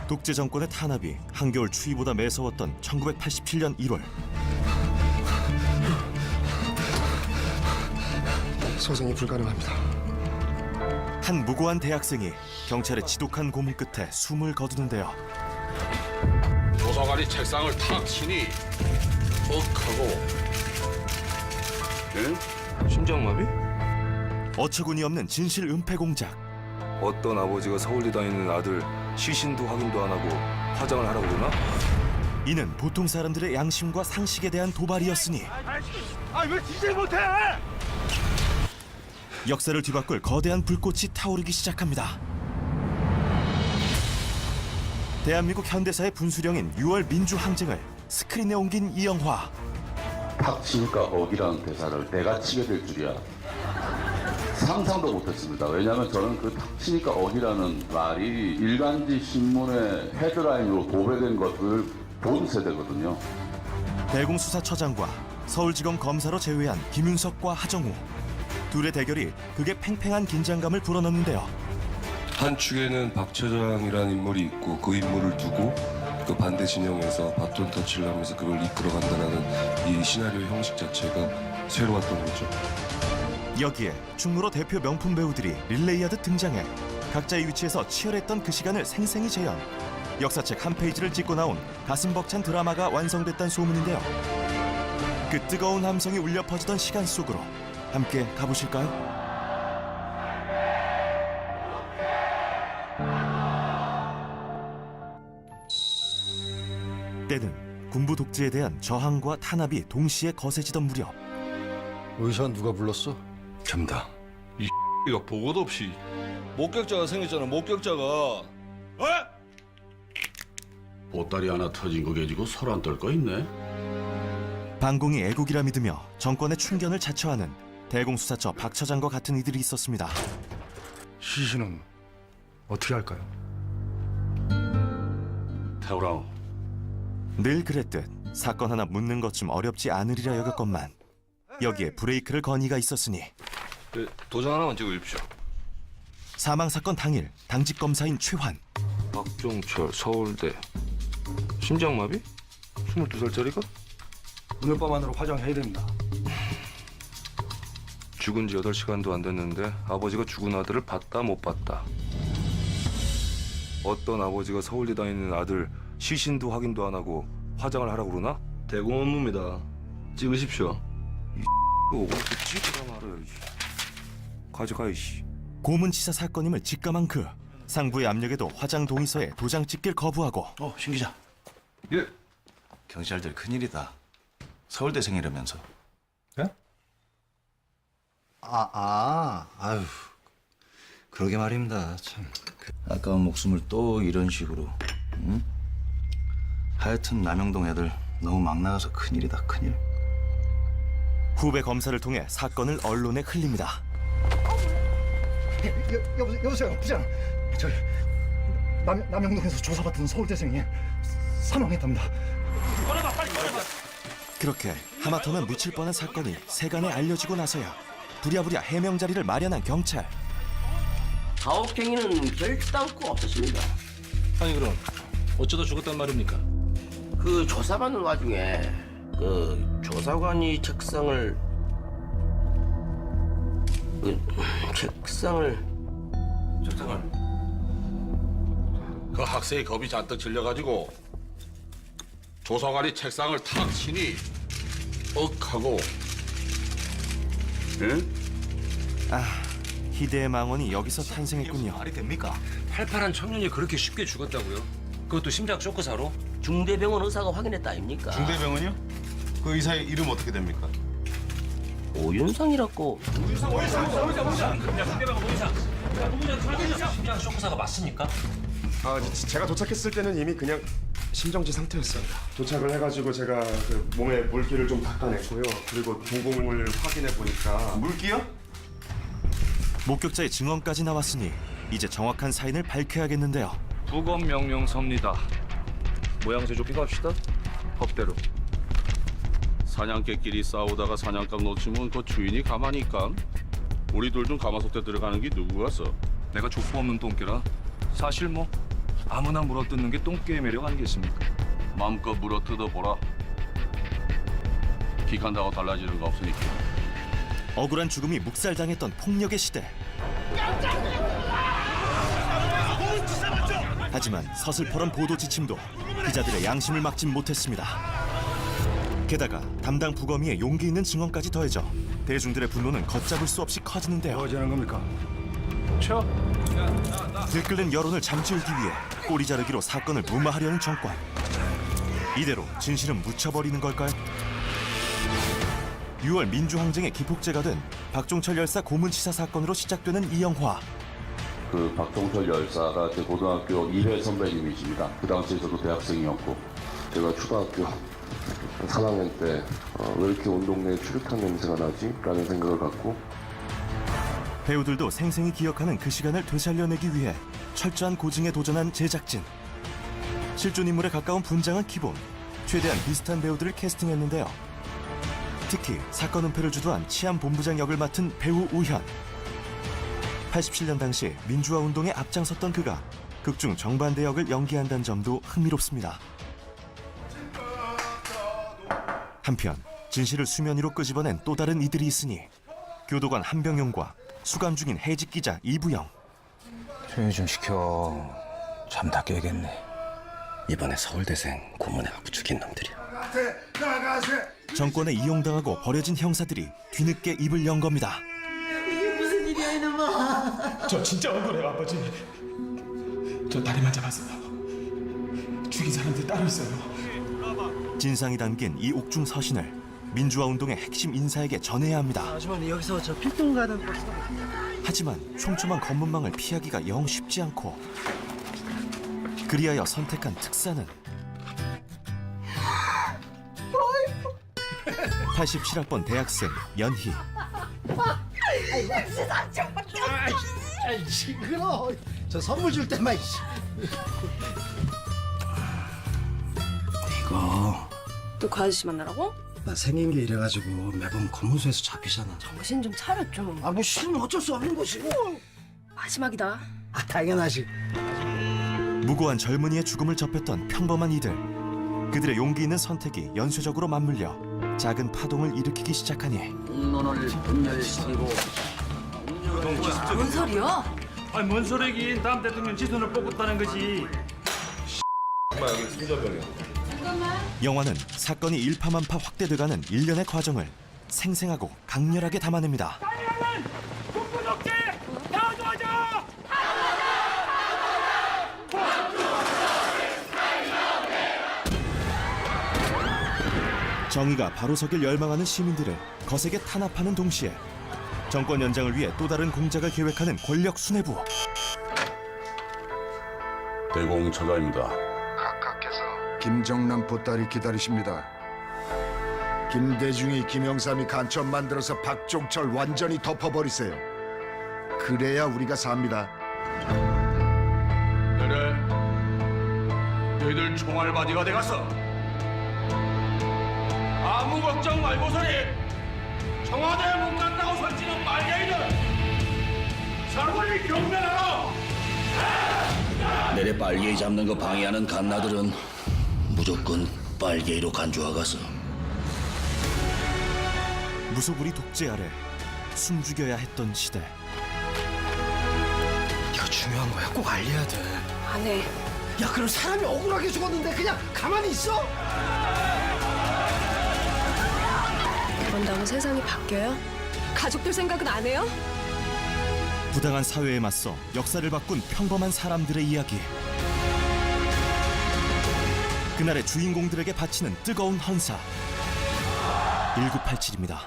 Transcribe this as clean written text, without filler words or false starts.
독재 정권의 탄압이 한겨울 추위보다 매서웠던 1987년 1월. 소생이 불가능합니다. 한 무고한 대학생이 경찰의 지독한 고문 끝에 숨을 거두는데요. 조사관이 책상을 탁 치니 하고 심장마비? 어처구니 없는 진실 은폐 공작. 어떤 아버지가 서울대 다니는 아들 시신도 확인도 안 하고 화장을 하라고 그러나? 이는 보통 사람들의 양심과 상식에 대한 도발이었으니 왜 진실 못해? 역사를 뒤바꿀 거대한 불꽃이 타오르기 시작합니다. 대한민국 현대사의 분수령인 6월 민주항쟁을 스크린에 옮긴 이 영화. 탁치니까 억이라는 대사를 내가 치게 될 줄이야 상상도 못했습니다. 왜냐하면 저는 그 탁치니까 억이라는 말이 일간지 신문의 헤드라인으로 도배된 것을 본 세대거든요. 대공수사처장과 서울지검 검사로 제외한 김윤석과 하정우. 둘의 대결이 극의 팽팽한 긴장감을 불어넣는데요. 한 축에는 박 처장이라는 인물이 있고 그 인물을 두고 그 반대 진영에서 바톤 터치를 하면서 그걸 이끌어간다는 이 시나리오 형식 자체가 새로웠던 거죠. 여기에 충무로 대표 명품 배우들이 릴레이하듯 등장해 각자의 위치에서 치열했던 그 시간을 생생히 재현. 역사책 한 페이지를 찍고 나온 가슴 벅찬 드라마가 완성됐다는 소문인데요. 그 뜨거운 함성이 울려 퍼지던 시간 속으로 함께 가보실까요? 때는 군부 독재에 대한 저항과 탄압이 동시에 거세지던 무렵. 의사 누가 불렀어? 접니다. 이거 보고도 없이 목격자가 생겼잖아. 목격자가. 보따리 하나 터진 거 가지고 설 안 떨 거 있네. 반공이 애국이라 믿으며 정권의 충견을 자처하는 대공수사처 박 처장과 같은 이들이 있었습니다. 시신은 어떻게 할까요? 태우라. 늘 그랬듯 사건 하나 묻는 것 좀 어렵지 않으리라 여겼건만 여기에 브레이크를 건 이가 있었으니 도장 하나만 찍어주십시오. 사망사건 당일 당직 검사인 최환. 박종철 서울대 심장마비? 22살짜리가? 오늘 밤 안으로 화장해야 됩니다. 죽은 지 8시간도 안 됐는데 아버지가 죽은 아들을 봤다 못 봤다. 어떤 아버지가 서울대 다니는 아들 시신도 확인도 안 하고 화장을 하라고 그러나? 대공 업무입니다. 찍으십시오. 이거 어떻게 찍으라 말을. 가져가 이씨. 고문치사 사건임을 직감한 그 상부의 압력에도 화장 동의서에 도장 찍길 거부하고. 신 기자. 예. 경찰들 큰일이다. 서울대생이라면서. 예? 아유. 그러게 말입니다. 참. 아까운 목숨을 또 이런 식으로. 응? 하여튼 남영동 애들 너무 막 나가서 큰일이다, 큰일. 후배 검사를 통해 사건을 언론에 흘립니다. 여보세요, 부장. 저희 남영동에서 조사받던 서울대생이 사망했답니다. 그렇게 하마터면 묻힐 뻔한 사건이 세간에 알려지고 나서야 부랴부랴 해명 자리를 마련한 경찰. 가혹행위는 결단코 없었습니다. 아니 그럼 어쩌다 죽었단 말입니까? 그 조사받는 와중에 그 조사관이 책상을 그 학생이 겁이 잔뜩 질려가지고 조사관이 책상을 탁 치니 하고 희대의 망언이 여기서 탄생했군요. 말이 됩니까? 팔팔한 청년이 그렇게 쉽게 죽었다고요? 그것도 심장 쇼크사로? 중대병원 의사가 확인했다 아닙니까? 중대병원이요? 그 의사의 이름 어떻게 됩니까? 오윤상이라고. 심장 쇼크사가 맞습니까? 제가 도착했을 때는 이미 그냥 심정지 상태였습니다. 도착을 해가지고 제가 그 몸에 물기를 좀 닦아냈고요. 그리고 동공을 확인해 보니까 물기요? 목격자의 증언까지 나왔으니 이제 정확한 사인을 밝혀야겠는데요. 부검 명령 섭니다. 모양새 좋게 갑시다. 법대로. 사냥개끼리 싸우다가 사냥감 놓치면 그 주인이 가만히 있까? 우리 둘 중 가마솥에 들어가는 게 누구 같어? 내가 족보 없는 똥개라. 사실 뭐 아무나 물어뜯는 게 똥개의 매력 아니겠습니까? 마음껏 물어 뜯어보라. 기간다고 달라지는 거 없으니까. 억울한 죽음이 묵살당했던 폭력의 시대. 하지만 서슬퍼런 보도 지침도 기자들의 양심을 막진 못했습니다. 게다가 담당 부검의의 용기 있는 증언까지 더해져 대중들의 분노는 걷잡을 수 없이 커지는데요. 어쩌는 겁니까? 들끓는 여론을 잠재우기 위해 꼬리 자르기로 사건을 무마하려는 정권. 이대로 진실은 묻혀버리는 걸까요? 6월 민주항쟁의 기폭제가 된 박종철 열사 고문치사 사건으로 시작되는 이 영화. 그 박종철 열사가 제 고등학교 2회 선배님이십니다. 그 당시에 저도 대학생이었고 제가 초등학교 3학년 때 왜 이렇게 온 동네에 추루탄 냄새가 나지? 라는 생각을 갖고 배우들도 생생히 기억하는 그 시간을 되살려내기 위해 철저한 고증에 도전한 제작진. 실존 인물에 가까운 분장은 기본, 최대한 비슷한 배우들을 캐스팅했는데요. 특히 사건 은폐를 주도한 치안본부장 역을 맡은 배우 우현. 87년 당시 민주화 운동에 앞장섰던 그가 극중 정반대 역을 연기한다는 점도 흥미롭습니다. 한편 진실을 수면 위로 끄집어낸 또 다른 이들이 있으니 교도관 한병용과 수감 중인 해직 기자 이부영. 조용히 좀 시켜. 잠 다 깨겠네. 이번에 서울대생 고문해갖고 죽인 놈들이야. 정권에 이용당하고 버려진 형사들이 뒤늦게 입을 연 겁니다. 저 진짜 억울해요, 아버지. 저 다리만 잡았어요. 죽인 사람들 따로 있어요. 진상이 담긴 이 옥중 서신을 민주화 운동의 핵심 인사에게 전해야 합니다. 아주머니 여기서 저 필동 가는 버스. 하지만 촘촘한 검문망을 피하기가 영 쉽지 않고 그리하여 선택한 특사는 87학번 대학생 연희. 아이 시끄러. 저 선물 줄 때만. 이거 또 그 아저씨 만나라고? 나 생긴 게 이래가지고 매번 검문소에서 잡히잖아. 정신 좀 차려 좀. 뭐 싫으면 어쩔 수 없는 것이고. 마지막이다. 당연하지. 무고한 젊은이의 죽음을 접했던 평범한 이들. 그들의 용기 있는 선택이 연쇄적으로 맞물려 작은 파동을 일으키기 시작하니 공론을 분열시키고 뭔 소리야? 아니 뭔 소리긴 다음 대통령 지선을 뽑았다는 거지. 영화는 사건이 일파만파 확대돼가는 일련의 과정을 생생하고 강렬하게 담아냅니다. 정의가 바로 서길 열망하는 시민들을 거세게 탄압하는 동시에 정권 연장을 위해 또 다른 공작을 계획하는 권력 수뇌부. 대공처장입니다. 김정남 보따리 기다리십니다. 김대중이 김영삼이 간첩 만들어서 박종철 완전히 덮어버리세요. 그래야 우리가 삽니다. 그래. 너희들 총알바디가 돼갔어. 아무 걱정 말고서니 청와대에 못 간다고 설치는 말개이들 사고를 경멸하라. 내래 빨개이 잡는 거 방해하는 갓나들은 무조건 빨개이로 간주하가서. 무소불위 독재 아래 숨죽여야 했던 시대. 이거 중요한 거야. 꼭 알려야 돼. 안 해. 야 그럼 사람이 억울하게 죽었는데 그냥 가만히 있어? 그런다고 세상이 바뀌어요? 가족들 생각은 안 해요? 부당한 사회에 맞서 역사를 바꾼 평범한 사람들의 이야기. 그날의 주인공들에게 바치는 뜨거운 헌사. 1987입니다.